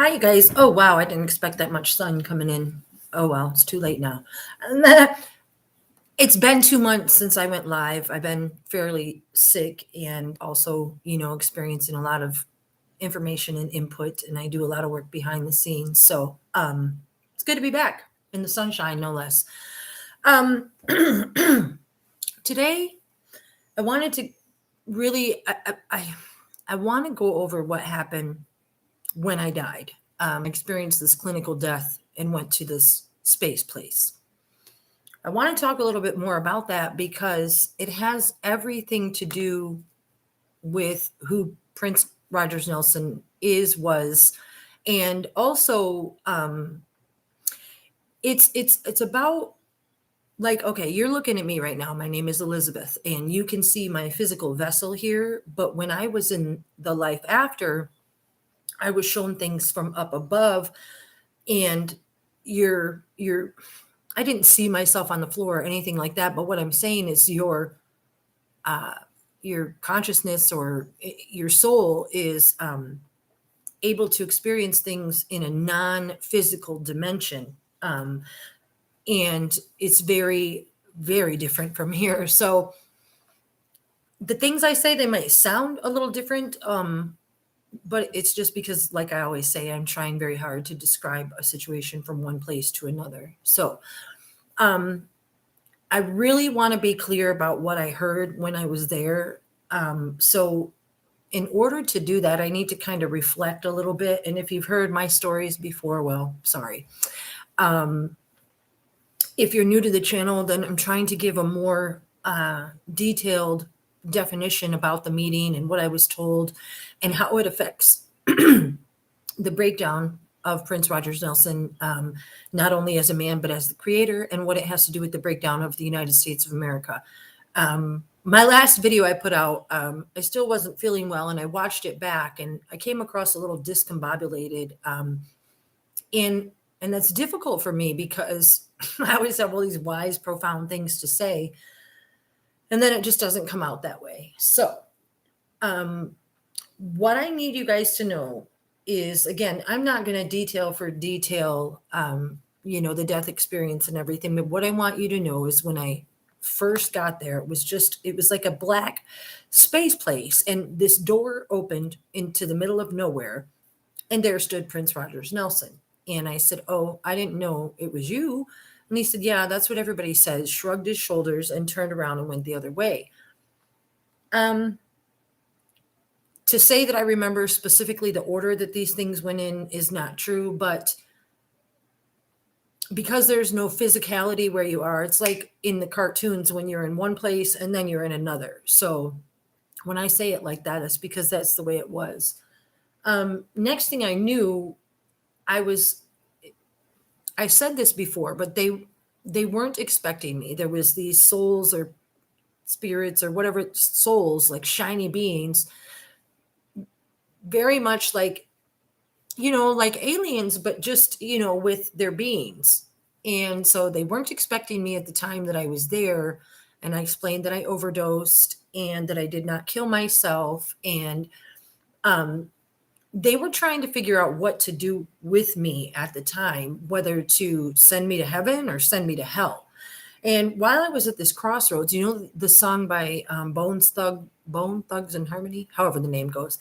Hi, you guys. Oh, wow. I didn't expect that much sun coming in. Oh, well, it's too late now. And then- It's been 2 months since I went live. I've been fairly sick and also, experiencing a lot of information and input, and I do a lot of work behind the scenes. So, it's good to be back in the sunshine, no less. Um, Today, I wanted to really, I want to go over what happened when I died. Experienced this clinical death and went to this space place. I want to talk a little bit more about that because it has everything to do with who Prince Rogers Nelson was, and also it's about, like, okay, you're looking at me right now. My name is Elizabeth, and you can see my physical vessel here. But when I was in the life after, I was shown things from up above, and you're I didn't see myself on the floor or anything like that, but what I'm saying is uh your consciousness or your soul is able to experience things in a non-physical dimension, and it's very, very different from here. So the things I say, they might sound a little different, but it's just because, like I always say, I'm trying very hard to describe a situation from one place to another. So um I really want to be clear about what I heard when I was there. So, in order to do that, I need to kind of reflect a little bit. And if you've heard my stories before, well, sorry. Um, if you're new to the channel, then I'm trying to give a more detailed definition about the meeting and what I was told and how it affects the breakdown of Prince Rogers Nelson, not only as a man, but as the creator, and what it has to do with the breakdown of the United States of America. My last video I put out, I still wasn't feeling well, and I watched it back, and I came across a little discombobulated. In and that's difficult for me because I always have all these wise, profound things to say, and then it just doesn't come out that way. So, um, what I need you guys to know is, again, I'm not going to detail for detail, the death experience and everything. But what I want you to know is when I first got there, it was like a black space place. And this door opened into the middle of nowhere. And there stood Prince Rogers Nelson. And I said, "Oh, I didn't know it was you." And he said, "Yeah, that's what everybody says," shrugged his shoulders and turned around and went the other way. Um, to say that I remember specifically the order that these things went in is not true, but because there's no physicality where you are, it's like in the cartoons when you're in one place and then you're in another. So when I say it like that, it's because that's the way it was. Next thing I knew, I was, I said this before, but they weren't expecting me. There was these souls or spirits or whatever, souls, like shiny beings, very much like aliens, but just, with their beings. And so they weren't expecting me at the time that I was there. And I explained that I overdosed and that I did not kill myself. And um, they were trying to figure out what to do with me at the time, whether to send me to heaven or send me to hell. And while I was at this crossroads, the song by Bone Thugs and Harmony, however the name goes,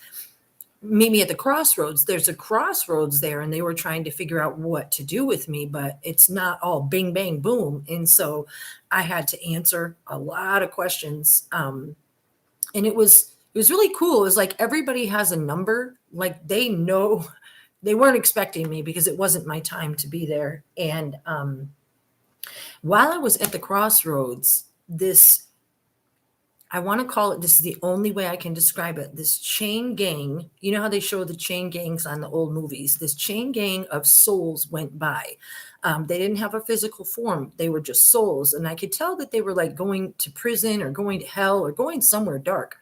"Meet me at the crossroads." There's a crossroads there, and they were trying to figure out what to do with me, but it's not all bing, bang, boom. And so I had to answer a lot of questions. And it was really cool. It was like everybody has a number, like they know. They weren't expecting me because it wasn't my time to be there. And while I was at the crossroads, I want to call it, this is the only way I can describe it. This chain gang, you know how they show the chain gangs on the old movies? This chain gang of souls went by. They didn't have a physical form. They were just souls. And I could tell that they were like going to prison or going to hell or going somewhere dark.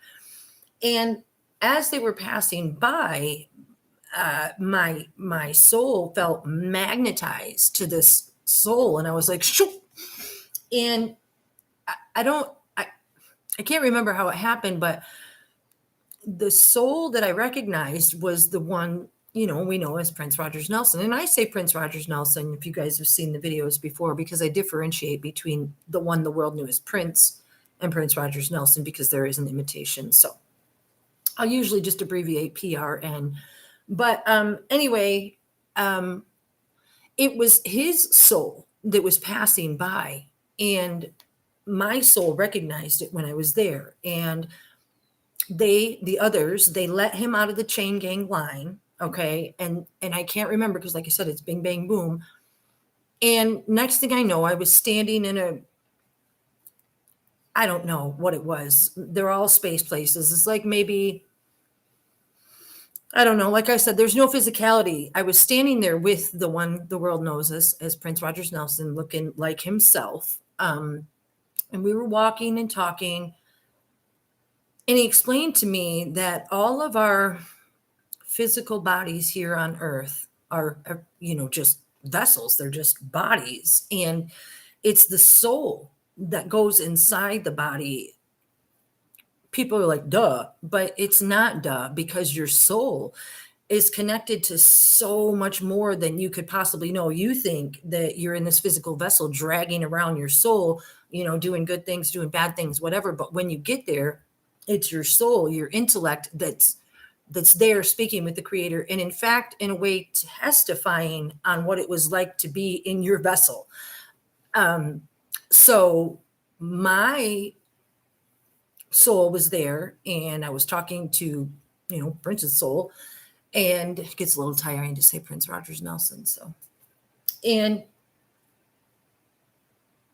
And as they were passing by, my soul felt magnetized to this soul. And I was like, shoo. And I don't, I can't remember how it happened, but the soul that I recognized was the one, we know as Prince Rogers Nelson. And I say Prince Rogers Nelson, if you guys have seen the videos before, because I differentiate between the one the world knew as Prince and Prince Rogers Nelson, because there is an imitation. So I'll usually just abbreviate PRN. But anyway, it was his soul that was passing by, and my soul recognized it when I was there. And the others, they let him out of the chain gang line. Okay. And I can't remember, because like I said, it's bing, bang, boom. And next thing I know, I was standing in I don't know what it was. They're all space places. It's like maybe, I don't know. Like I said, there's no physicality. I was standing there with the one the world knows as Prince Rogers Nelson, looking like himself. And we were walking and talking. And he explained to me that all of our physical bodies here on earth are just vessels. They're just bodies. And it's the soul that goes inside the body. People are like, duh, but it's not duh, because your soul is connected to so much more than you could possibly know. You think that you're in this physical vessel dragging around your soul, doing good things, doing bad things, whatever. But when you get there, it's your soul, your intellect that's there speaking with the creator. And in fact, in a way, testifying on what it was like to be in your vessel. So my soul was there, and I was talking to, Prince's soul, and it gets a little tiring to say Prince Rogers Nelson. So, and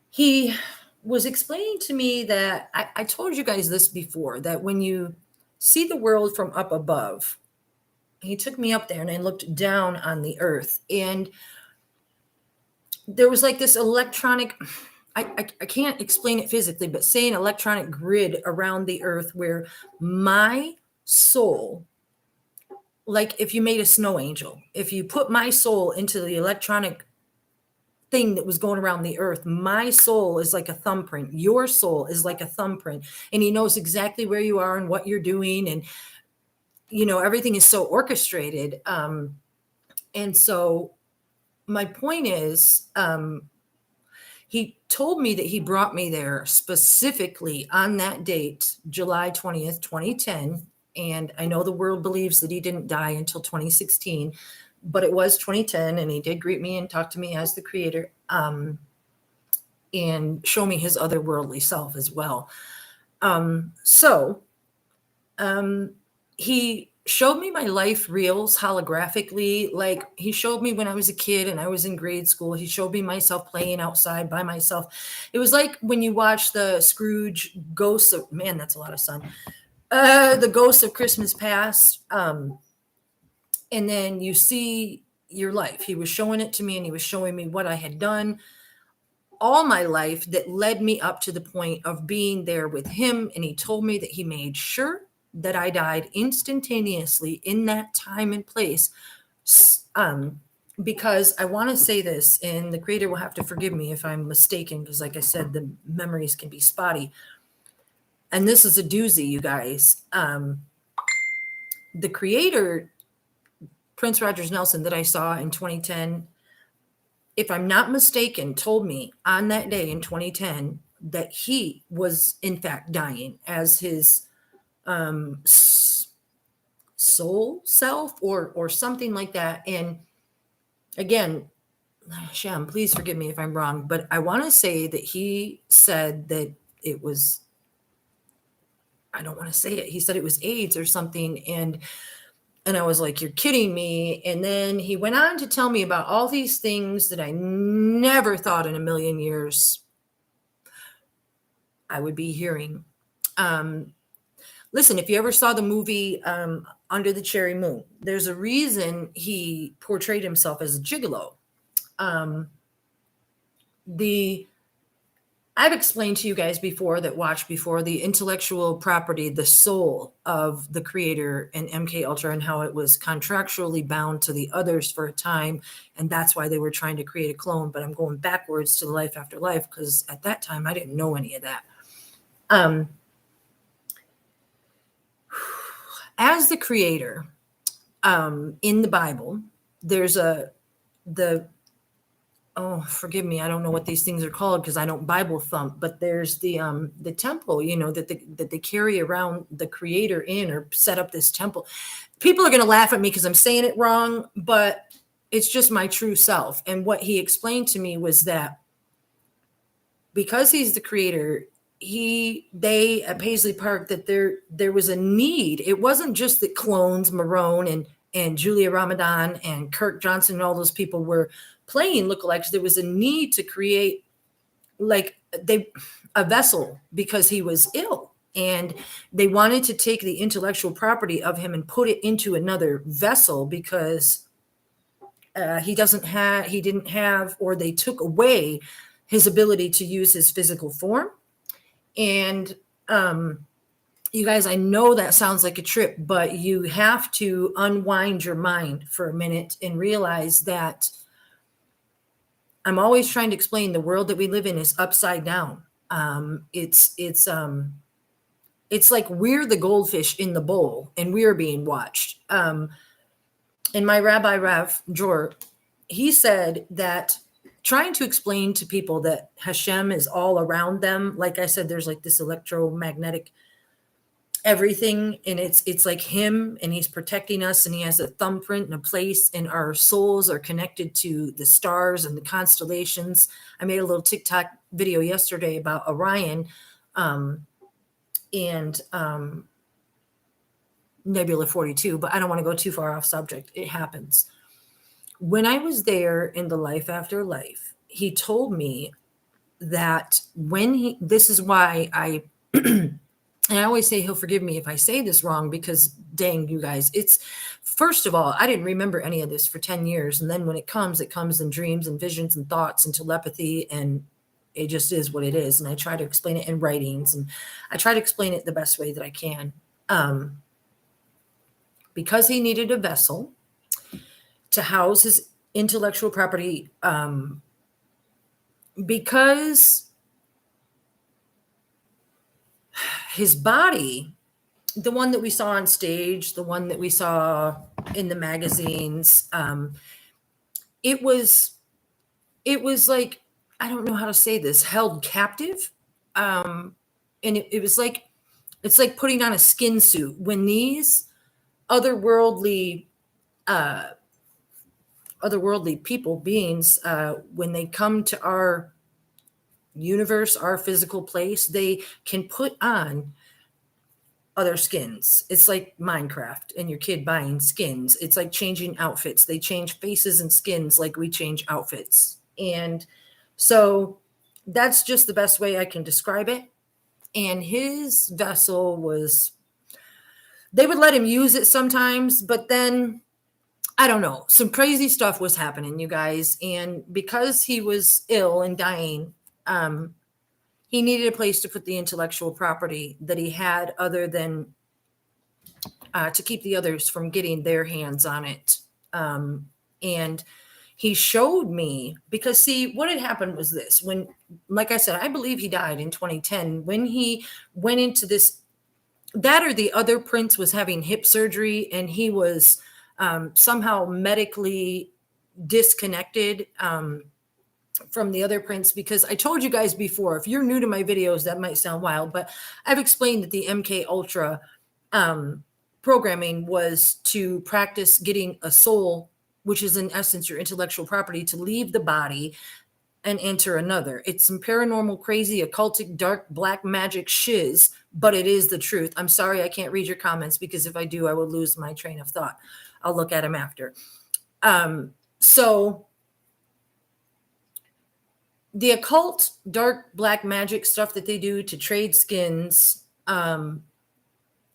he was explaining to me that I told you guys this before, that when you see the world from up above, he took me up there and I looked down on the earth, and there was like this electronic, I can't explain it physically, but say an electronic grid around the earth where my soul, like if you made a snow angel, if you put my soul into the electronic thing that was going around the earth, my soul is like a thumbprint. Your soul is like a thumbprint, and he knows exactly where you are and what you're doing. And, everything is so orchestrated. And so my point is, he told me that he brought me there specifically on that date, July 20th, 2010. And I know the world believes that he didn't die until 2016, but it was 2010. And he did greet me and talk to me as the creator, and show me his otherworldly self as well. He showed me my life reels holographically. Like he showed me when I was a kid and I was in grade school. He showed me myself playing outside by myself. It was like when you watch the Scrooge Ghosts of, man, that's a lot of sun. The Ghosts of Christmas Past. And then you see your life. He was showing it to me, and he was showing me what I had done all my life that led me up to the point of being there with him. And he told me that he made sure that I died instantaneously in that time and place. Because I want to say this, and the creator will have to forgive me if I'm mistaken, because like I said, the memories can be spotty. And this is a doozy, you guys. The creator, Prince Rogers Nelson, that I saw in 2010, if I'm not mistaken, told me on that day in 2010 that he was in fact dying as his soul self or something like that. And again, Shem, please forgive me if I'm wrong, but I want to say that he said that it was, I don't want to say it, he said it was AIDS or something. And I was like, you're kidding me. And then he went on to tell me about all these things that I never thought in a million years I would be hearing. Listen, if you ever saw the movie Under the Cherry Moon, there's a reason he portrayed himself as a gigolo. I've explained to you guys before that watched before the intellectual property, the soul of the creator and MK Ultra, and how it was contractually bound to the others for a time. And that's why they were trying to create a clone. But I'm going backwards to the life after life, because at that time I didn't know any of that. As the creator, in the Bible, there's the oh, forgive me, I don't know what these things are called because I don't Bible thump, but there's the temple, that they carry around the creator in, or set up this temple. People are going to laugh at me because I'm saying it wrong, but it's just my true self. And what he explained to me was that because he's the creator, they at Paisley Park, that there was a need. It wasn't just that clones, Marone and Julia Ramadan and Kirk Johnson and all those people were playing lookalikes. There was a need to create a vessel because he was ill, and they wanted to take the intellectual property of him and put it into another vessel because he didn't have, or they took away his ability to use his physical form. And you guys, I know that sounds like a trip, but you have to unwind your mind for a minute and realize that I'm always trying to explain the world that we live in is upside down. It's like we're the goldfish in the bowl and we're being watched. And my Rabbi Rav Jor, he said that trying to explain to people that Hashem is all around them, like I said, there's like this electromagnetic everything, and it's like him, and he's protecting us, and he has a thumbprint and a place, and our souls are connected to the stars and the constellations. I made a little TikTok video yesterday about Orion and Nebula 42, but I don't want to go too far off subject. It happens. When I was there in the life after life, he told me that this is why and I always say he'll forgive me if I say this wrong, because dang, you guys, it's, first of all, I didn't remember any of this for 10 years. And then when it comes in dreams and visions and thoughts and telepathy, and it just is what it is. And I try to explain it in writings, and I try to explain it the best way that I can. Because he needed a vessel to house his intellectual property, because his body, the one that we saw on stage, the one that we saw in the magazines, it was like, I don't know how to say this, held captive. And it was like, it's like putting on a skin suit when these otherworldly people, beings, when they come to our universe, our physical place, they can put on other skins. It's like Minecraft and your kid buying skins. It's like changing outfits. They change faces and skins like we change outfits. And so that's just the best way I can describe it. And his vessel was, they would let him use it sometimes, but then I don't know, some crazy stuff was happening, you guys. And because he was ill and dying, he needed a place to put the intellectual property that he had, other than to keep the others from getting their hands on it. And he showed me, because see, what had happened was this: when, like I said, I believe he died in 2010, when he went into this, that or the other prince was having hip surgery, and he was somehow medically disconnected from the other prince. Because I told you guys before, if you're new to my videos, that might sound wild, but I've explained that the MK Ultra programming was to practice getting a soul, which is in essence your intellectual property, to leave the body and enter another. It's some paranormal, crazy, occultic, dark, black magic shiz, but it is the truth. I'm sorry I can't read your comments, because if I do, I will lose my train of thought. I'll look at them after. So the occult, dark, black magic stuff that they do to trade skins,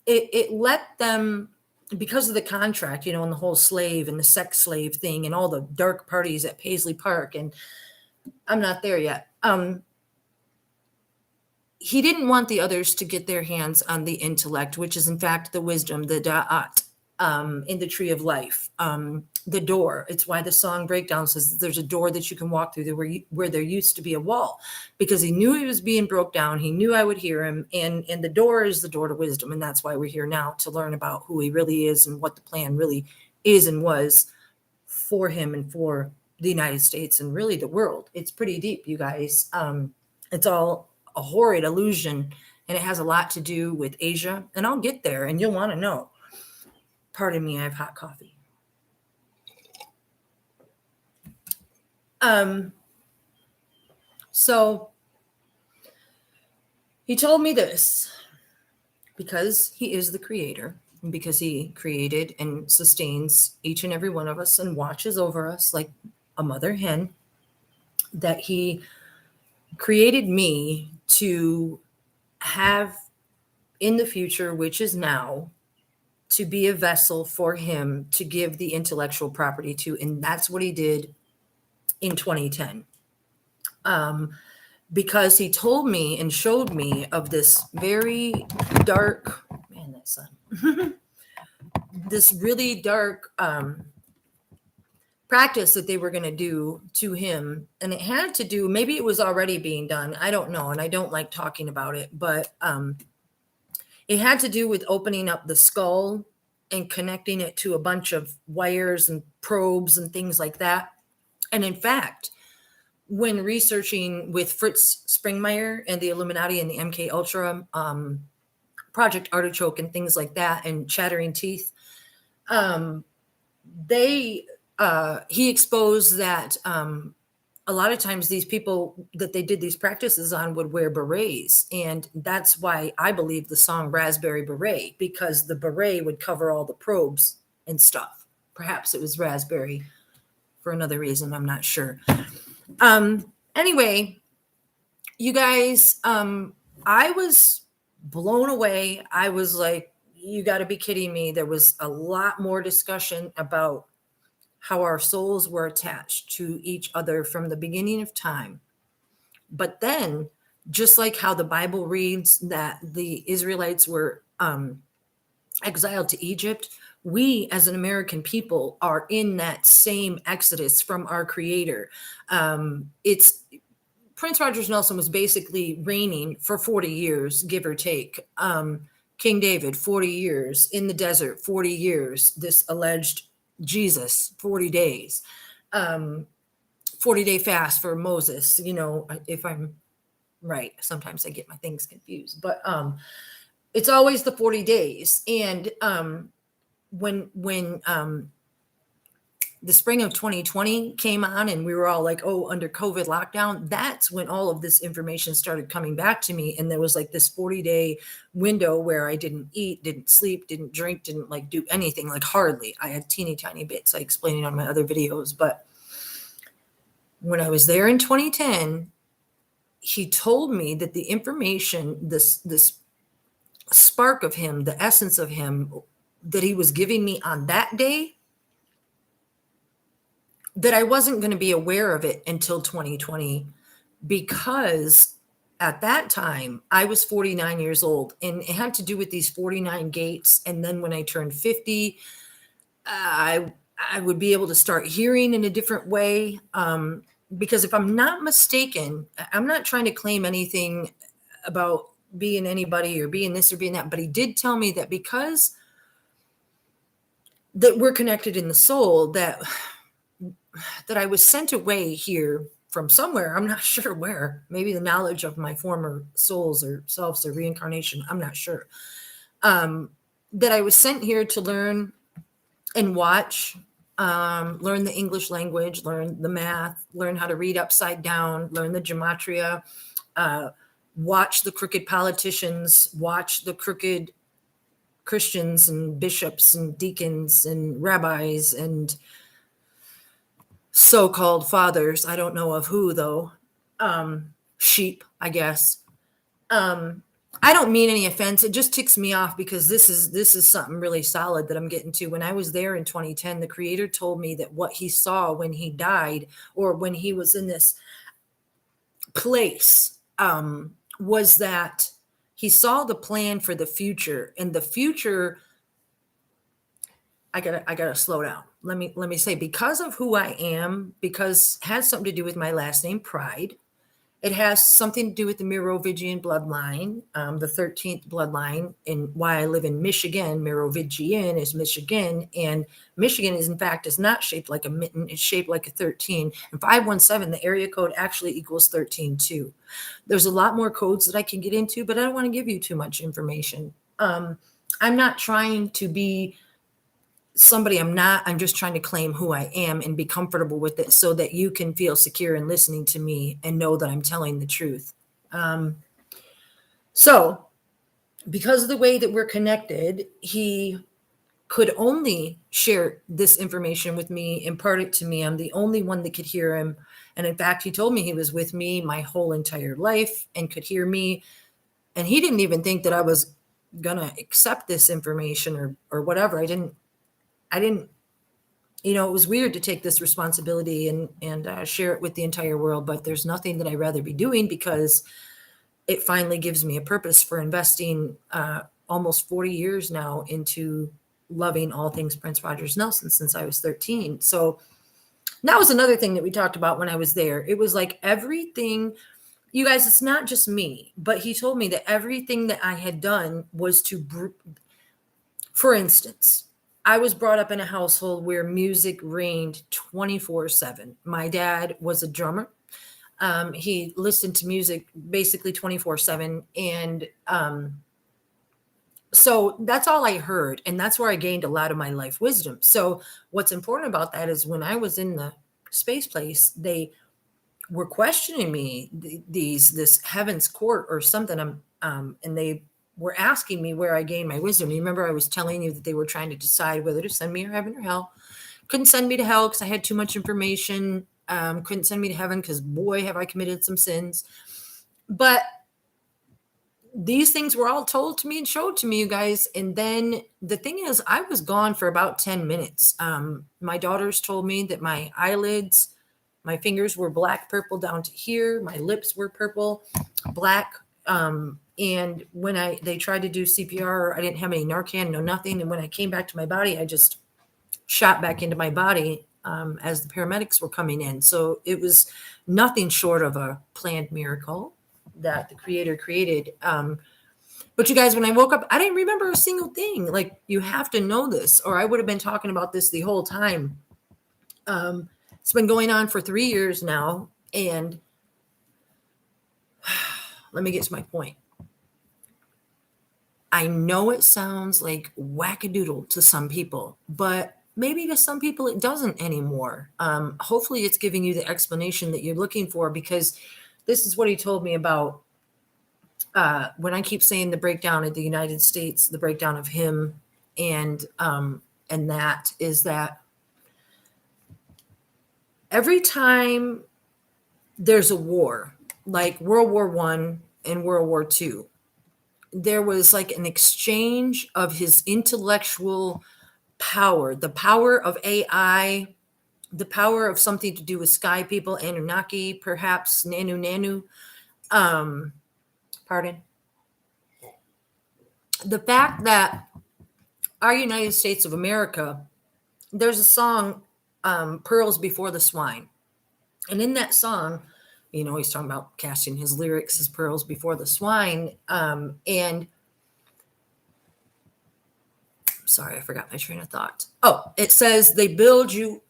it let them, because of the contract, and the whole slave and the sex slave thing and all the dark parties at Paisley Park, and I'm not there yet. He didn't want the others to get their hands on the intellect, which is in fact the wisdom, the da'at, in the tree of life, the door. It's why the song Breakdown says there's a door that you can walk through where there used to be a wall, because he knew he was being broke down. He knew I would hear him. And the door is the door to wisdom. And that's why we're here now, to learn about who he really is and what the plan really is and was for him and for the United States and really the world. It's pretty deep, you guys. It's all a horrid illusion, and it has a lot to do with Asia. And I'll get there, and you'll want to know. Pardon me, I have hot coffee. So he told me this because he is the creator, and because he created and sustains each and every one of us and watches over us like a mother hen, that he created me to have in the future, which is now, to be a vessel for him to give the intellectual property to. And that's what he did in 2010. Because he told me and showed me of this very dark, man, that sun, this really dark practice that they were going to do to him. And it had to do, maybe it was already being done, I don't know, and I don't like talking about it, but it had to do with opening up the skull and connecting it to a bunch of wires and probes and things like that. And in fact, when researching with Fritz Springmeier and the Illuminati and the MK Ultra, Project Artichoke and things like that, and Chattering Teeth, he exposed that a lot of times these people that they did these practices on would wear berets. And that's why I believe the song Raspberry Beret, because the beret would cover all the probes and stuff. Perhaps it was raspberry for another reason, I'm not sure. Anyway, you guys, I was blown away. I was like, you got to be kidding me. There was a lot more discussion about how our souls were attached to each other from the beginning of time. But then, just like how the Bible reads that the Israelites were exiled to Egypt, we as an American people are in that same exodus from our creator. It's Prince Rogers Nelson was basically reigning for 40 years, give or take. King David, 40 years in the desert, 40 years, this alleged Jesus, 40 days, 40-day fast for Moses, if I'm right. Sometimes I get my things confused, but it's always the 40 days. And when the spring of 2020 came on and we were all like, oh, under COVID lockdown, that's when all of this information started coming back to me. And there was like this 40-day window where I didn't eat, didn't sleep, didn't drink, didn't like do anything, like hardly. I had teeny tiny bits I explained it on my other videos. But when I was there in 2010, he told me that the information, this spark of him, the essence of him that he was giving me on that day, that I wasn't going to be aware of it until 2020, because at that time I was 49 years old, and it had to do with these 49 gates. And then when I turned 50, I would be able to start hearing in a different way. Because if I'm not mistaken, I'm not trying to claim anything about being anybody or being this or being that, but he did tell me that because that we're connected in the soul, that I was sent away here from somewhere. I'm not sure where. Maybe the knowledge of my former souls or selves or reincarnation. I'm not sure. That I was sent here to learn and watch, learn the English language, learn the math, learn how to read upside down, learn the gematria, watch the crooked politicians, watch the crooked Christians and bishops and deacons and rabbis and so-called fathers. I don't know of who, though. Sheep, I guess. I don't mean any offense. It just ticks me off because this is something really solid that I'm getting to. When I was there in 2010, the creator told me that what he saw when he died, or when he was in this place, was that he saw the plan for the future. And the future, I gotta slow down. Let me say, because of who I am, because it has something to do with my last name, Pride, It has something to do with the Merovingian bloodline, the 13th bloodline, and why I live in Michigan. Merovingian is Michigan, and Michigan is, in fact, is not shaped like a mitten. It's shaped like a 13. And 517, the area code actually equals 13 too. There's a lot more codes that I can get into, but I don't want to give you too much information. I'm not trying to be somebody I'm not. I'm just trying to claim who I am and be comfortable with it so that you can feel secure in listening to me and know that I'm telling the truth. So, because of the way that we're connected, he could only share this information with me, impart it to me. I'm the only one that could hear him. And in fact, he told me he was with me my whole entire life and could hear me. And he didn't even think that I was gonna accept this information or whatever. I didn't, it was weird to take this responsibility and share it with the entire world, but there's nothing that I'd rather be doing because it finally gives me a purpose for investing almost 40 years now into loving all things Prince Rogers Nelson since I was 13. So that was another thing that we talked about when I was there. It was like everything, you guys, it's not just me, but he told me that everything that I had done was for instance, I was brought up in a household where music reigned 24/7. My dad was a drummer. He listened to music basically 24/7. And so that's all I heard. And that's where I gained a lot of my life wisdom. So what's important about that is when I was in the space place, they were questioning me, this heaven's court or something. And they were asking me where I gained my wisdom. You remember I was telling you that they were trying to decide whether to send me to heaven or hell. Couldn't send me to hell because I had too much information. Couldn't send me to heaven because boy, have I committed some sins. But these things were all told to me and showed to me, you guys. And then the thing is, I was gone for about 10 minutes. My daughters told me that my eyelids, my fingers were black, purple down to here. My lips were purple, black. And when they tried to do CPR, I didn't have any Narcan, no nothing. And when I came back to my body, I just shot back into my body as the paramedics were coming in. So it was nothing short of a planned miracle that the creator created. But you guys, when I woke up, I didn't remember a single thing. Like, you have to know this, or I would have been talking about this the whole time. It's been going on for 3 years now. And let me get to my point. I know it sounds like wackadoodle to some people, but maybe to some people it doesn't anymore. Hopefully it's giving you the explanation that you're looking for, because this is what he told me about when I keep saying the breakdown of the United States, the breakdown of him, and that is that every time there's a war, like World War I and World War II, there was like an exchange of his intellectual power, the power of AI, the power of something to do with sky people, Anunnaki, perhaps Nanu. Pardon. The fact that our United States of America, there's a song, Pearls Before the Swine. And in that song, he's talking about casting his lyrics as pearls before the swine. And sorry, I forgot my train of thought. Oh, it says they build you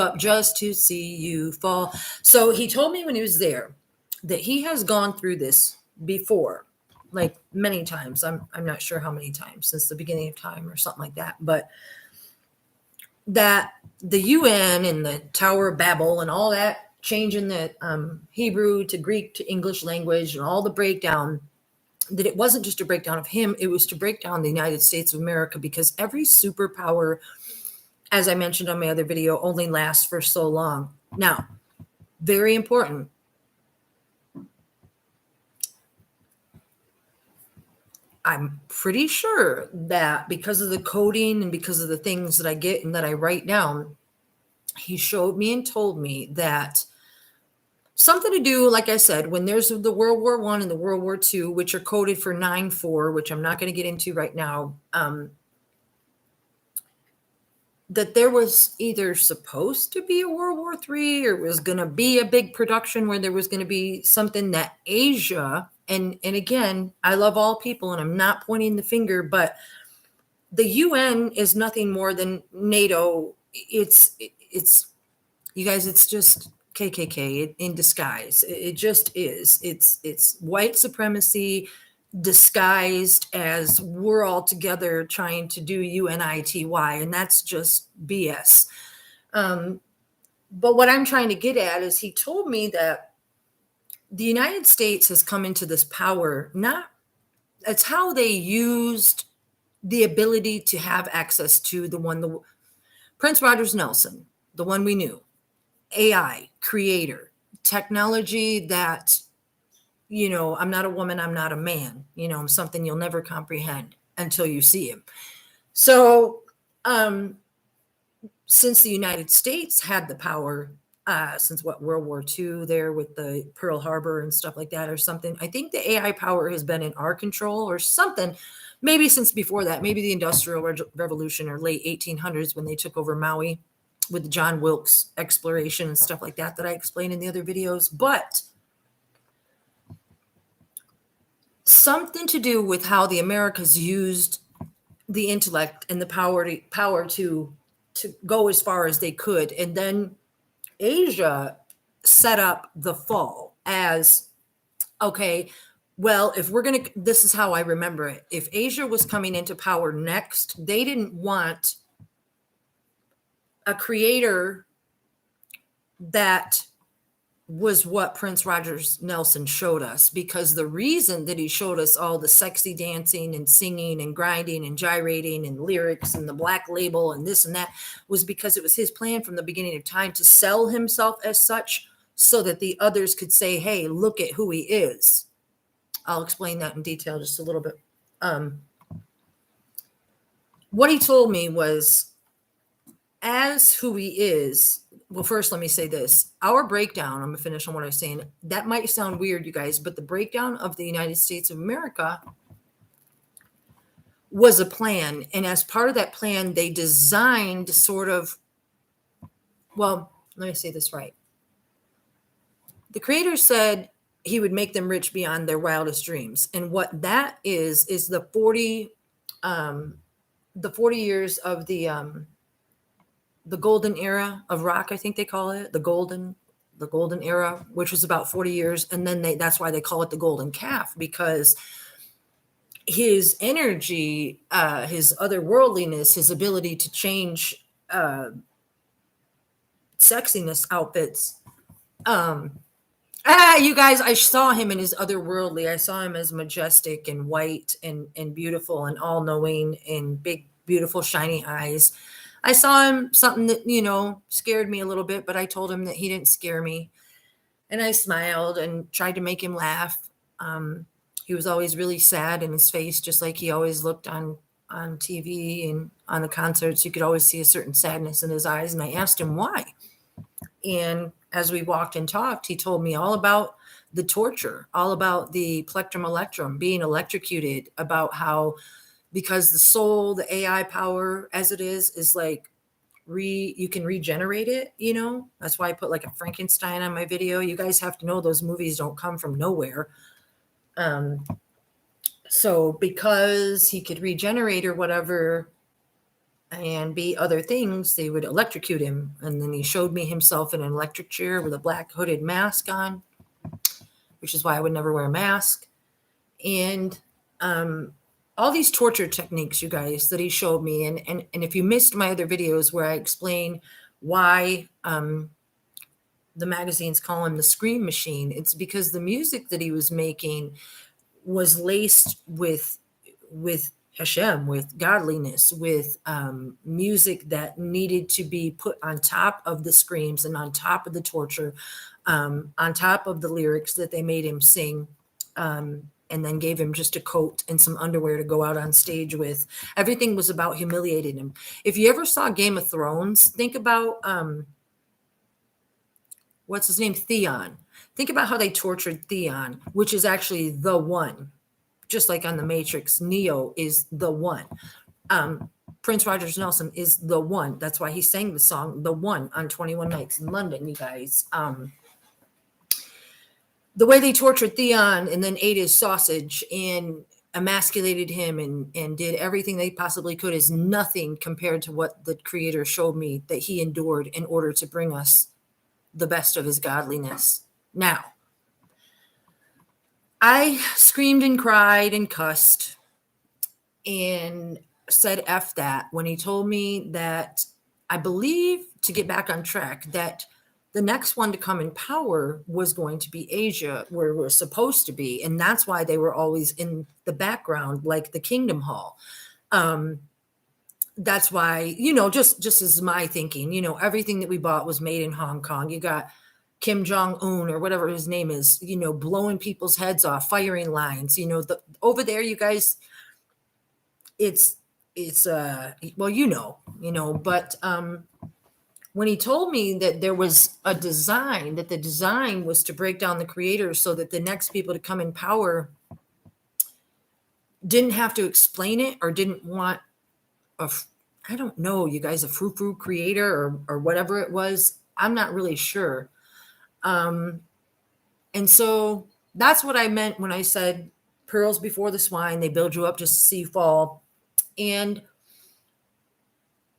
up just to see you fall. So he told me when he was there that he has gone through this before, like many times. I'm not sure how many times, since the beginning of time or something like that. But that the UN and the Tower of Babel and all that, changing the Hebrew to Greek to English language and all the breakdown, that it wasn't just a breakdown of him, it was to break down the United States of America, because every superpower, as I mentioned on my other video, only lasts for so long. Now, very important. I'm pretty sure that because of the coding and because of the things that I get and that I write down, he showed me and told me that something to do, like I said, when there's the World War I and the World War II, which are coded for 9-4, which I'm not going to get into right now. that there was either supposed to be a World War III or was going to be a big production where there was going to be something that Asia, and again, I love all people and I'm not pointing the finger, but the UN is nothing more than NATO. It's you guys, it's just KKK in disguise. It just is. It's white supremacy disguised as we're all together trying to do UNITY, and that's just BS. But what I'm trying to get at is he told me that the United States has come into this power, not it's how they used the ability to have access to the Prince Rogers Nelson, the one we knew, AI, creator, technology that, I'm not a woman, I'm not a man, I'm something you'll never comprehend until you see him. So, since the United States had the power, since World War II there with the Pearl Harbor and stuff like that or something, I think the AI power has been in our control or something, maybe since before that, maybe the Industrial Revolution or late 1800s when they took over Maui with the John Wilkes exploration and stuff like that I explained in the other videos, but something to do with how the Americas used the intellect and the power to go as far as they could. And then Asia set up the fall as, okay, well, if we're going to, this is how I remember it. If Asia was coming into power next, they didn't want a creator that was what Prince Rogers Nelson showed us, because the reason that he showed us all the sexy dancing and singing and grinding and gyrating and lyrics and the black label and this and that was because it was his plan from the beginning of time to sell himself as such so that the others could say, hey, look at who he is. I'll explain that in detail just a little bit. What he told me was, as who he is, well, first, let me say this. Our breakdown, I'm going to finish on what I was saying. That might sound weird, you guys, but the breakdown of the United States of America was a plan. And as part of that plan, they designed sort of, well, let me say this right. The creator said he would make them rich beyond their wildest dreams. And what that is the 40 years of the golden era of rock, I think they call it the golden era, which was about 40 years. And then that's why they call it the golden calf, because his energy, his otherworldliness, his ability to change sexiness outfits. You guys, I saw him in his otherworldly. I saw him as majestic and white and beautiful and all knowing and big, beautiful, shiny eyes. I saw him something that, scared me a little bit, but I told him that he didn't scare me. And I smiled and tried to make him laugh. He was always really sad in his face, just like he always looked on TV and on the concerts. You could always see a certain sadness in his eyes. And I asked him why. And as we walked and talked, he told me all about the torture, all about the plectrum electrum, being electrocuted, about how, because the soul, the AI power as it is like you can regenerate it, That's why I put like a Frankenstein on my video. You guys have to know those movies don't come from nowhere. So because he could regenerate or whatever and be other things, they would electrocute him. And then he showed me himself in an electric chair with a black hooded mask on, which is why I would never wear a mask. And all these torture techniques, you guys, that he showed me. And if you missed my other videos where I explain why the magazines call him the Scream Machine, it's because the music that he was making was laced with Hashem, with godliness, with music that needed to be put on top of the screams and on top of the torture, on top of the lyrics that they made him sing. And then gave him just a coat and some underwear to go out on stage with. Everything was about humiliating him. If you ever saw Game of Thrones, think about, what's his name? Theon. Think about how they tortured Theon, which is actually the one. Just like on the Matrix, Neo is the one. Prince Rogers Nelson is the one. That's why he sang the song "The One" on 21 Nights in London, you guys. The way they tortured Theon and then ate his sausage and emasculated him and did everything they possibly could is nothing compared to what the Creator showed me that he endured in order to bring us the best of his godliness. Now, I screamed and cried and cussed and said F that when he told me that, I believe, to get back on track, that the next one to come in power was going to be Asia, where we're supposed to be. And that's why they were always in the background, like the Kingdom Hall. That's why, just as my thinking, everything that we bought was made in Hong Kong. You got Kim Jong-un or whatever his name is, blowing people's heads off, firing lines, over there, you guys, it's well, but when he told me that there was a design, that the design was to break down the Creator so that the next people to come in power didn't have to explain it or didn't want I don't know, you guys, a frou-frou creator or whatever it was. I'm not really sure. And so that's what I meant when I said pearls before the swine, they build you up just to see you fall. And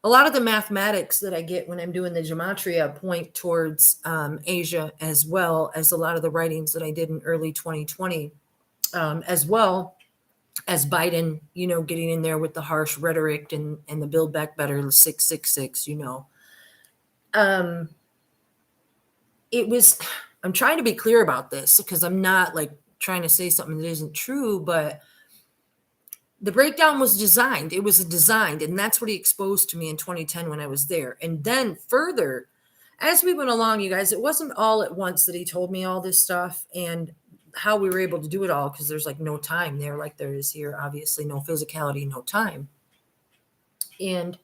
a lot of the mathematics that I get when I'm doing the gematria point towards Asia, as well as a lot of the writings that I did in early 2020, as well as Biden, getting in there with the harsh rhetoric and the Build Back Better 666, it was, I'm trying to be clear about this because I'm not like trying to say something that isn't true, but the breakdown was designed. It was designed, and that's what he exposed to me in 2010 when I was there. And then further, as we went along, you guys, it wasn't all at once that he told me all this stuff and how we were able to do it all, because there's like no time there like there is here, obviously, no physicality, no time. And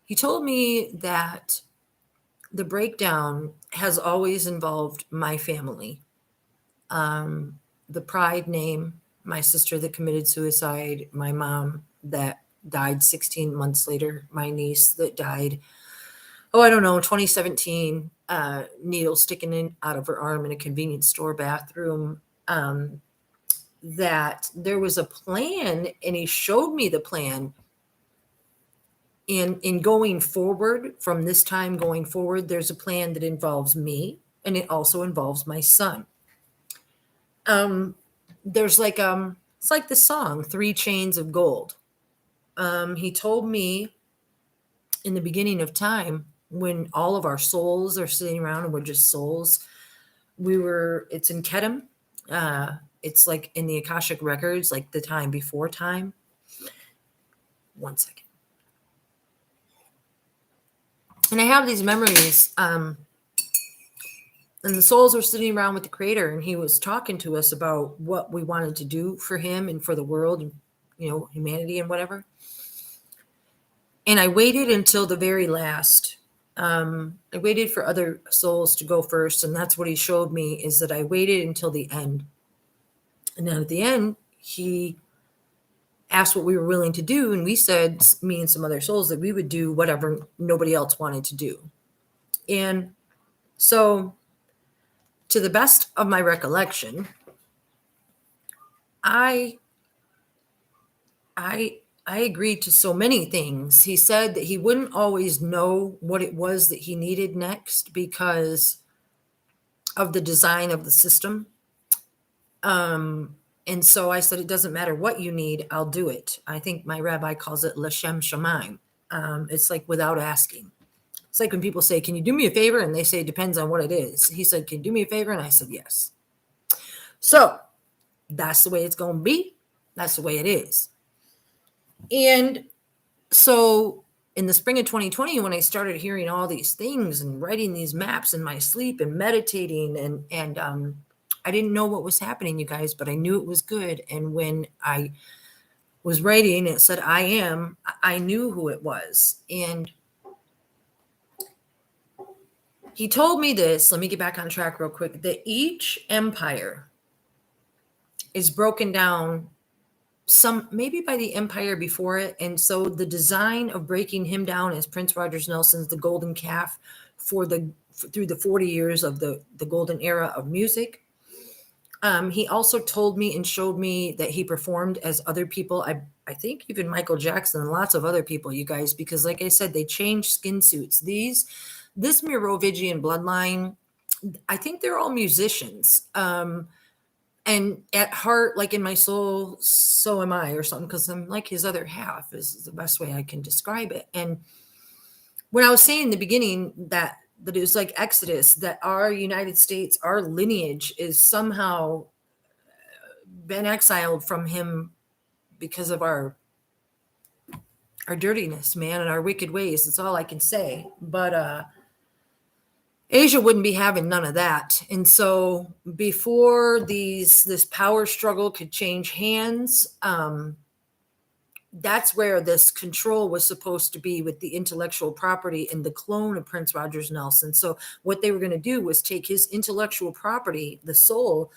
he told me that the breakdown has always involved my family. The Pride name, my sister that committed suicide, my mom that died 16 months later, my niece that died, 2017, needle sticking in out of her arm in a convenience store bathroom. That there was a plan, and he showed me the plan. In going forward, from this time going forward, there's a plan that involves me, and it also involves my son. There's like it's like the song Three Chains of Gold. He told me in the beginning of time, when all of our souls are sitting around and we're just souls, it's in Kedem. It's like in the Akashic records, like the time before time. One second. And I have these memories, and the souls were sitting around with the Creator, and he was talking to us about what we wanted to do for him and for the world and, humanity and whatever. And I waited until the very last. I waited for other souls to go first, and that's what he showed me, is that I waited until the end. And then at the end, he asked what we were willing to do, and we said, me and some other souls, that we would do whatever nobody else wanted to do. And so, to the best of my recollection, I agreed to so many things. He said that he wouldn't always know what it was that he needed next because of the design of the system. And so I said, it doesn't matter what you need, I'll do it. I think my rabbi calls it L'Shem Shemaim. It's like without asking. It's like when people say, can you do me a favor? And they say, it depends on what it is. He said, can you do me a favor? And I said, yes. So that's the way it's going to be. That's the way it is. And so in the spring of 2020, when I started hearing all these things and writing these maps in my sleep and meditating, and I didn't know what was happening, you guys, but I knew it was good. And when I was writing, it said, I knew who it was. And He told me this. Let me get back on track real quick. That each empire is broken down some maybe by the empire before it. And so the design of breaking him down as Prince Rogers Nelson's the golden calf through the 40 years of the golden era of music. He also told me and showed me that he performed as other people. I think even Michael Jackson and lots of other people, you guys, because like I said, they changed skin suits. This Merovingian bloodline, I think they're all musicians. And at heart, like in my soul, so am I, or something, because I'm like his other half is the best way I can describe it. And when I was saying in the beginning that it was like Exodus, that our United States, our lineage is somehow been exiled from him because of our dirtiness, man, and our wicked ways. That's all I can say. But Asia wouldn't be having none of that. And so before this power struggle could change hands, that's where this control was supposed to be with the intellectual property and the clone of Prince Rogers Nelson. So what they were going to do was take his intellectual property, the soul,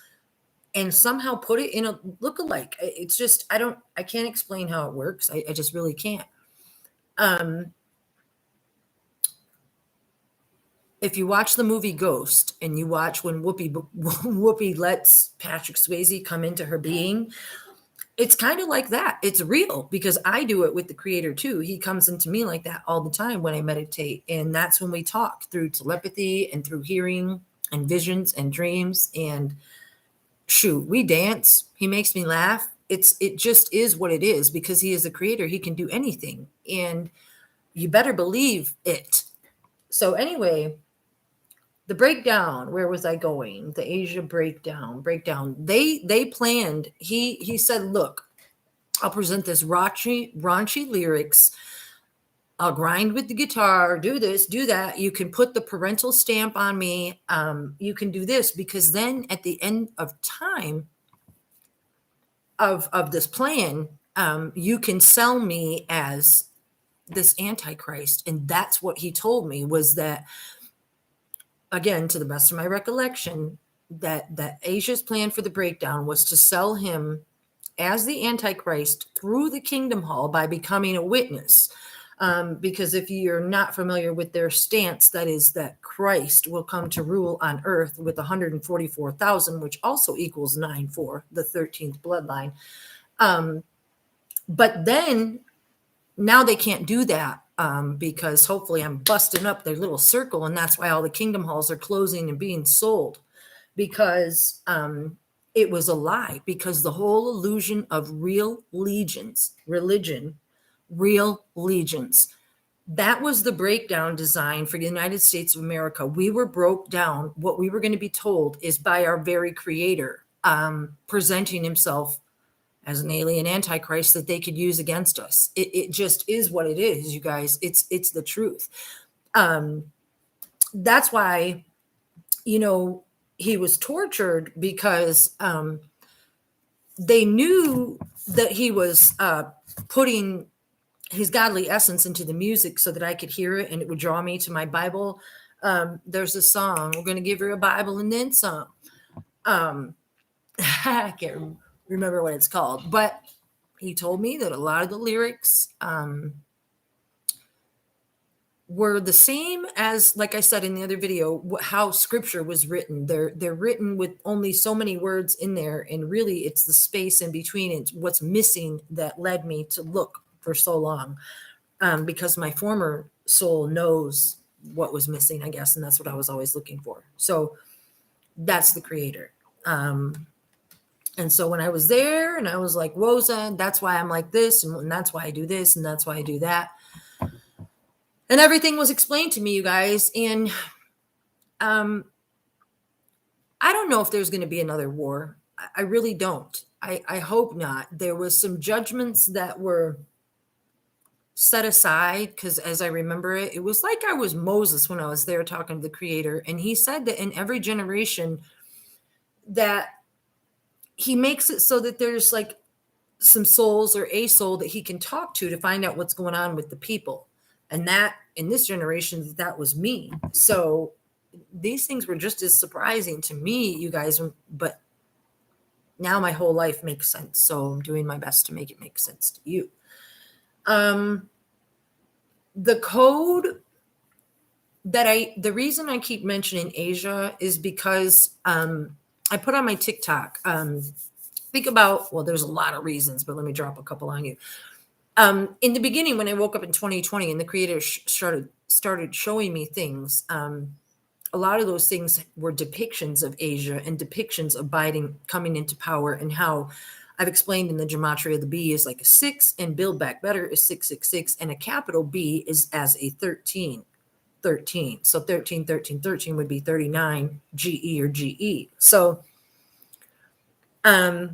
and somehow put it in a look-alike. It's just, I can't explain how it works. I just really can't. If you watch the movie Ghost and you watch when Whoopi lets Patrick Swayze come into her being, it's kind of like that. It's real because I do it with the creator too. He comes into me like that all the time when I meditate. And that's when we talk through telepathy and through hearing and visions and dreams. And shoot, we dance. He makes me laugh. It just is what it is because he is a creator. He can do anything. And you better believe it. So anyway, the breakdown, where was I going? The Asia breakdown. They planned, he said, look, I'll present this raunchy lyrics. I'll grind with the guitar, do this, do that. You can put the parental stamp on me. You can do this because then at the end of time of this plan, you can sell me as this Antichrist. And that's what he told me was that, again, to the best of my recollection, that Asia's plan for the breakdown was to sell him as the Antichrist through the Kingdom Hall by becoming a witness. Because if you're not familiar with their stance, that is that Christ will come to rule on earth with 144,000, which also equals 9-4, the 13th bloodline. But then now they can't do that. Because hopefully I'm busting up their little circle, and that's why all the Kingdom Halls are closing and being sold, because it was a lie, because the whole illusion of real religion, real legions, that was the breakdown design for the United States of America. We were broke down. What we were going to be told is by our very creator, presenting himself as an alien Antichrist that they could use against us. It just is what it is, you guys. It's the truth. That's why, he was tortured, because they knew that he was putting his godly essence into the music so that I could hear it and it would draw me to my Bible. There's a song, we're going to give her a Bible and then some. I can't remember what it's called, but he told me that a lot of the lyrics were the same as, like I said in the other video, how scripture was written. They're written with only so many words in there, and really it's the space in between. It's what's missing that led me to look for so long, because my former soul knows what was missing, I guess, and that's what I was always looking for. So that's the creator. And so when I was there and I was like, Woza, that's why I'm like this, and that's why I do this, and that's why I do that. And everything was explained to me, you guys. And I don't know if there's going to be another war. I really don't. I hope not. There was some judgments that were set aside, because as I remember it, it was like I was Moses when I was there talking to the creator. And he said that in every generation that he makes it so that there's like some souls or a soul that he can talk to find out what's going on with the people. And that in this generation, that was me. So these things were just as surprising to me, you guys, but now my whole life makes sense. So I'm doing my best to make it make sense to you. The code the reason I keep mentioning Asia is because I put on my TikTok, think about, well, there's a lot of reasons, but let me drop a couple on you. In the beginning, when I woke up in 2020 and the creator started showing me things, a lot of those things were depictions of Asia and depictions of Biden coming into power, and how I've explained in the gematria of the B is like a 6 and Build Back Better is 666, and a capital B is as a 13. So 13, 13, 13 would be 39 GE or GE. So I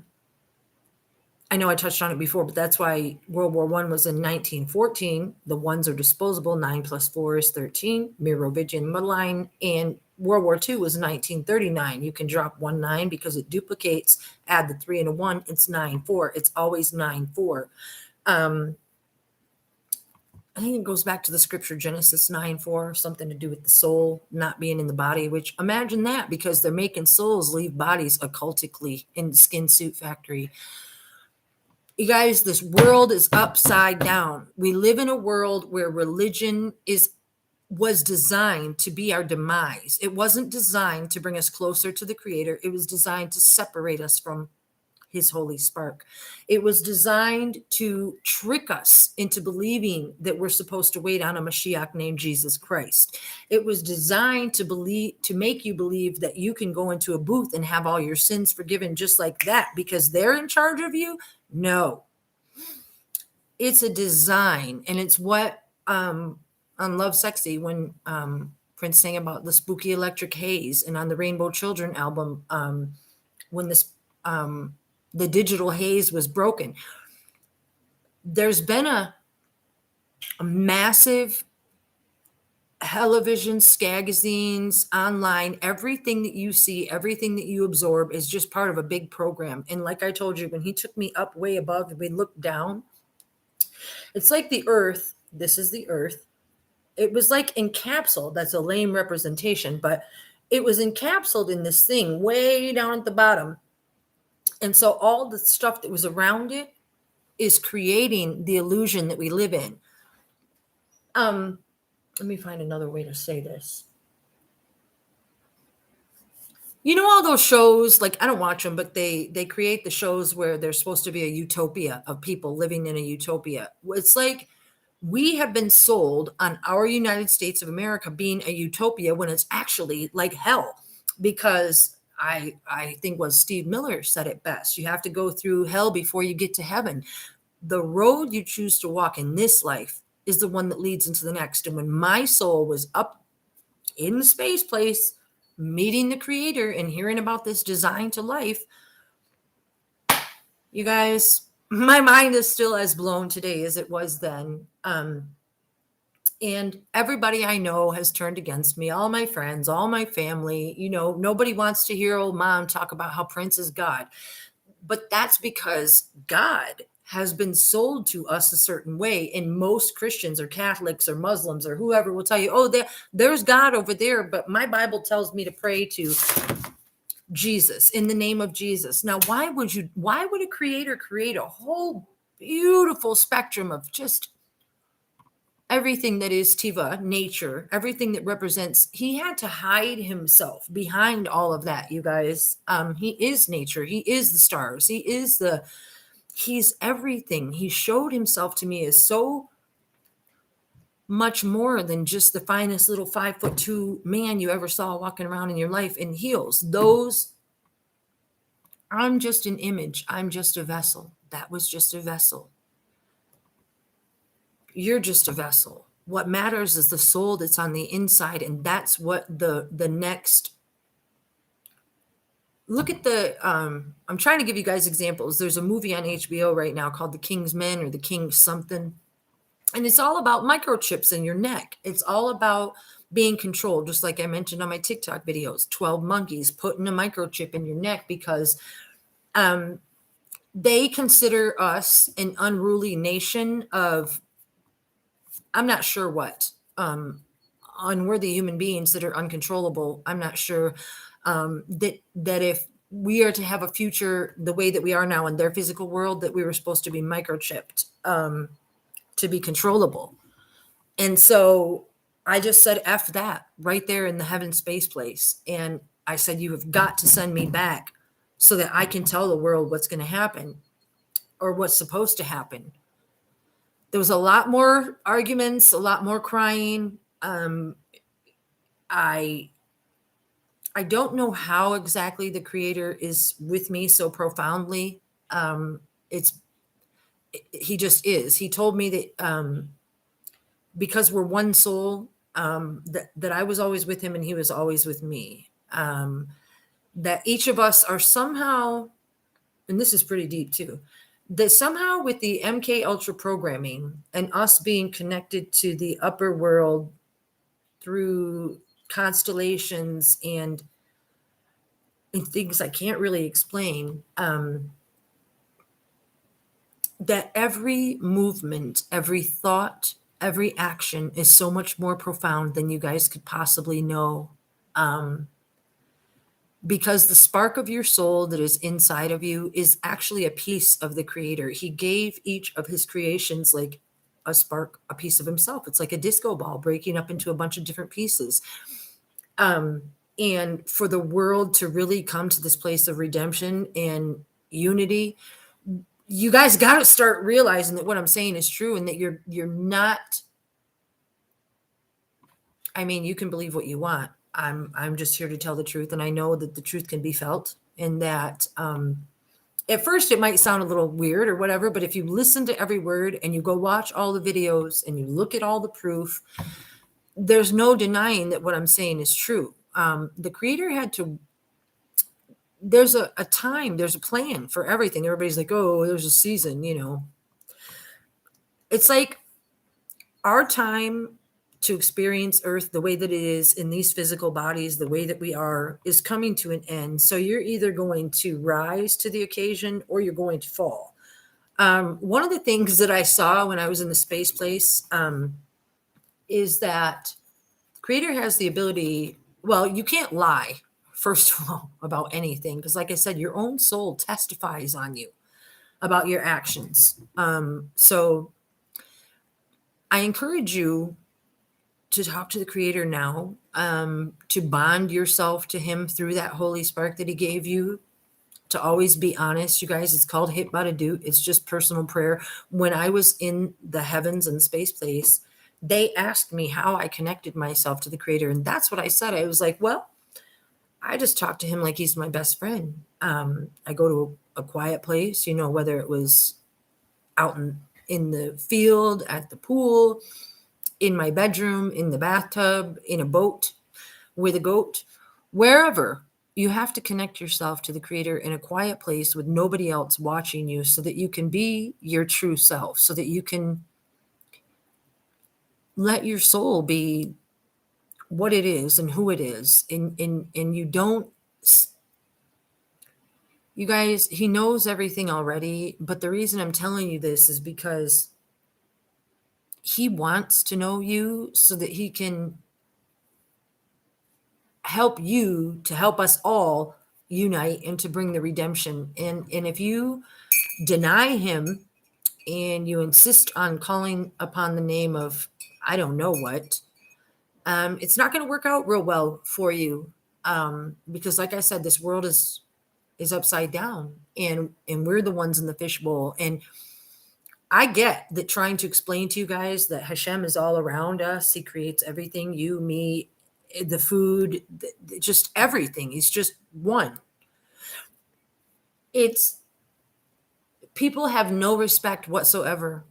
know I touched on it before, but that's why World War I was in 1914. The ones are disposable. 9 plus 4 is 13, Merovingian line. And World War II was 1939. You can drop 1 9 because it duplicates, add the 3 and a 1, it's 9 4. It's always 9 4. I think it goes back to the scripture, Genesis 9 4, something to do with the soul not being in the body, which imagine that, because they're making souls leave bodies occultically in the skin suit factory. You guys, this world is upside down. We live in a world where religion was designed to be our demise. It wasn't designed to bring us closer to the Creator. It was designed to separate us from his holy spark. It was designed to trick us into believing that we're supposed to wait on a Mashiach named Jesus Christ. It was designed to make you believe that you can go into a booth and have all your sins forgiven just like that because they're in charge of you. No, it's a design, and it's what on Love Sexy, when Prince sang about the spooky electric haze, and on the Rainbow Children album, when this the digital haze was broken. There's been a massive television, skagazines, online, everything that you see, everything that you absorb is just part of a big program. And like I told you, when he took me up way above and we looked down, it's like the earth. This is the earth. It was like encapsulated. That's a lame representation, but it was encapsulated in this thing way down at the bottom. And so all the stuff that was around it is creating the illusion that we live in. Let me find another way to say this. You know, all those shows, like, I don't watch them, but they create the shows where there's supposed to be a utopia of people living in a utopia. It's like we have been sold on our United States of America being a utopia when it's actually like hell, because I think what Steve Miller said it best. You have to go through hell before you get to heaven. The road you choose to walk in this life is the one that leads into the next. And when my soul was up in the space place, meeting the Creator and hearing about this design to life, you guys, my mind is still as blown today as it was then. And everybody I know has turned against me, all my friends, all my family. You know, nobody wants to hear old mom talk about how Prince is God. But that's because God has been sold to us a certain way. And most Christians or Catholics or Muslims or whoever will tell you, oh, there's God over there. But my Bible tells me to pray to Jesus, in the name of Jesus. Now, why would a creator create a whole beautiful spectrum of just everything that is Tiva, nature, everything that represents? He had to hide himself behind all of that, you guys. He is nature. He is the stars. He's everything. He showed himself to me as so much more than just the finest little 5'2" man you ever saw walking around in your life in heels. I'm just an image. I'm just a vessel. That was just a vessel. You're just a vessel. What matters is the soul that's on the inside. And that's what the next, look at I'm trying to give you guys examples. There's a movie on HBO right now called The King's Men or The King's something. And it's all about microchips in your neck. It's all about being controlled, just like I mentioned on my TikTok videos. 12 monkeys putting a microchip in your neck because they consider us an unruly nation of, I'm not sure what. unworthy human beings that are uncontrollable. I'm not sure that if we are to have a future the way that we are now in their physical world, that we were supposed to be microchipped to be controllable. And so I just said F that right there in the heaven space place. And I said, you have got to send me back so that I can tell the world what's going to happen or what's supposed to happen. There was a lot more arguments, a lot more crying. I I don't know how exactly the creator is with me so profoundly. It's he just is. He told me that because we're one soul, that I was always with him and he was always with me. That each of us are somehow, and this is pretty deep too, that somehow with the MK Ultra programming and us being connected to the upper world through constellations and things I can't really explain, that every movement, every thought, every action is so much more profound than you guys could possibly know. Um, because the spark of your soul that is inside of you is actually a piece of the creator. He gave each of his creations like a spark, a piece of himself. It's like a disco ball breaking up into a bunch of different pieces. And for the world to really come to this place of redemption and unity, you guys got to start realizing that what I'm saying is true and that you're not, I mean, you can believe what you want. I'm just here to tell the truth, and I know that the truth can be felt, and that at first it might sound a little weird or whatever, but if you listen to every word and you go watch all the videos and you look at all the proof, there's no denying that what I'm saying is true. The creator had to, there's a time, there's a plan for everything. Everybody's like, oh, there's a season, you know. It's like our time to experience Earth the way that it is in these physical bodies, the way that we are, is coming to an end. So you're either going to rise to the occasion or you're going to fall. One of the things that I saw when I was in the space place is that Creator has the ability, well, you can't lie, first of all, about anything. Because like I said, your own soul testifies on you about your actions. So I encourage you to talk to the creator now, to bond yourself to him through that holy spark that he gave you, to always be honest. You guys, it's called Hit Bada Doot. It's just personal prayer. When I was in the heavens and space place, they asked me how I connected myself to the creator. And that's what I said. I was like, well, I just talk to him like he's my best friend. I go to a quiet place, you know, whether it was out in the field, at the pool, in my bedroom, in the bathtub, in a boat with a goat, wherever. You have to connect yourself to the creator in a quiet place with nobody else watching you so that you can be your true self, so that you can let your soul be what it is and who it is. And you don't, you guys, he knows everything already. But the reason I'm telling you this is because he wants to know you so that he can help you to help us all unite and to bring the redemption. And if you deny him and you insist on calling upon the name of I don't know what, it's not going to work out real well for you, because like I said, this world is upside down, and we're the ones in the fishbowl. And I get that trying to explain to you guys that Hashem is all around us. He creates everything, you, me, the food, just everything. He's just one. It's people have no respect whatsoever,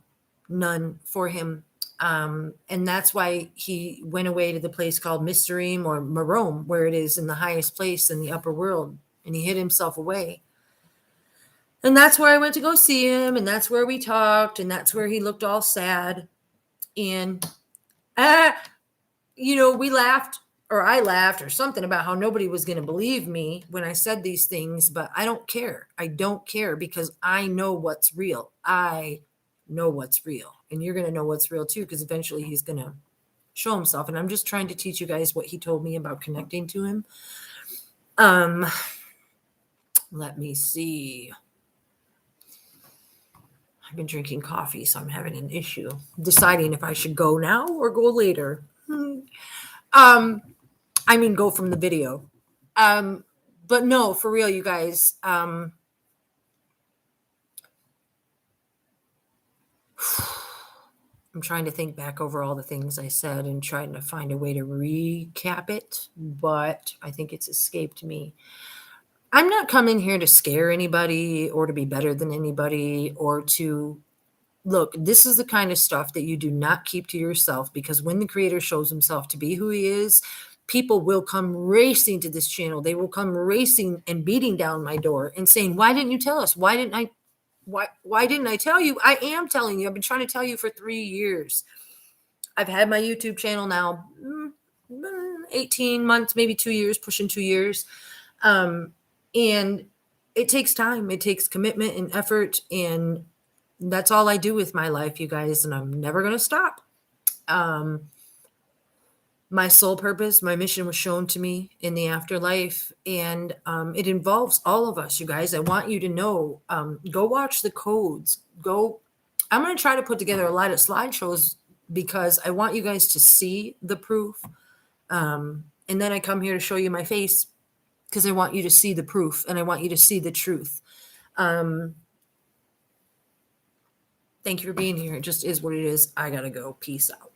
none, for him. And that's why he went away to the place called Misterim or Marom, where it is in the highest place in the upper world. And he hid himself away. And that's where I went to go see him. And that's where we talked. And that's where he looked all sad. And, you know, we laughed, or I laughed or something about how nobody was going to believe me when I said these things. But I don't care. I don't care, because I know what's real. I know what's real. And you're going to know what's real too, because eventually he's going to show himself. And I'm just trying to teach you guys what he told me about connecting to him. Let me see. I've been drinking coffee, so I'm having an issue deciding if I should go now or go later. I mean, go from the video. But no, for real, you guys. I'm trying to think back over all the things I said and trying to find a way to recap it, but I think it's escaped me. I'm not coming here to scare anybody or to be better than anybody or to look. This is the kind of stuff that you do not keep to yourself, because when the creator shows himself to be who he is, people will come racing to this channel. They will come racing and beating down my door and saying, "Why didn't you tell us? Why didn't I tell you?" I am telling you. I've been trying to tell you for 3 years. I've had my YouTube channel now 18 months, maybe 2 years, pushing 2 years. And it takes time. It takes commitment and effort, and that's all I do with my life, you guys, and I'm never going to stop. My soul purpose, my mission was shown to me in the afterlife, and it involves all of us, you guys. I want you to know, go watch the codes. I'm going to try to put together a lot of slideshows because I want you guys to see the proof. And then I come here to show you my face because I want you to see the proof and I want you to see the truth. Thank you for being here. It just is what it is. I got to go. Peace out.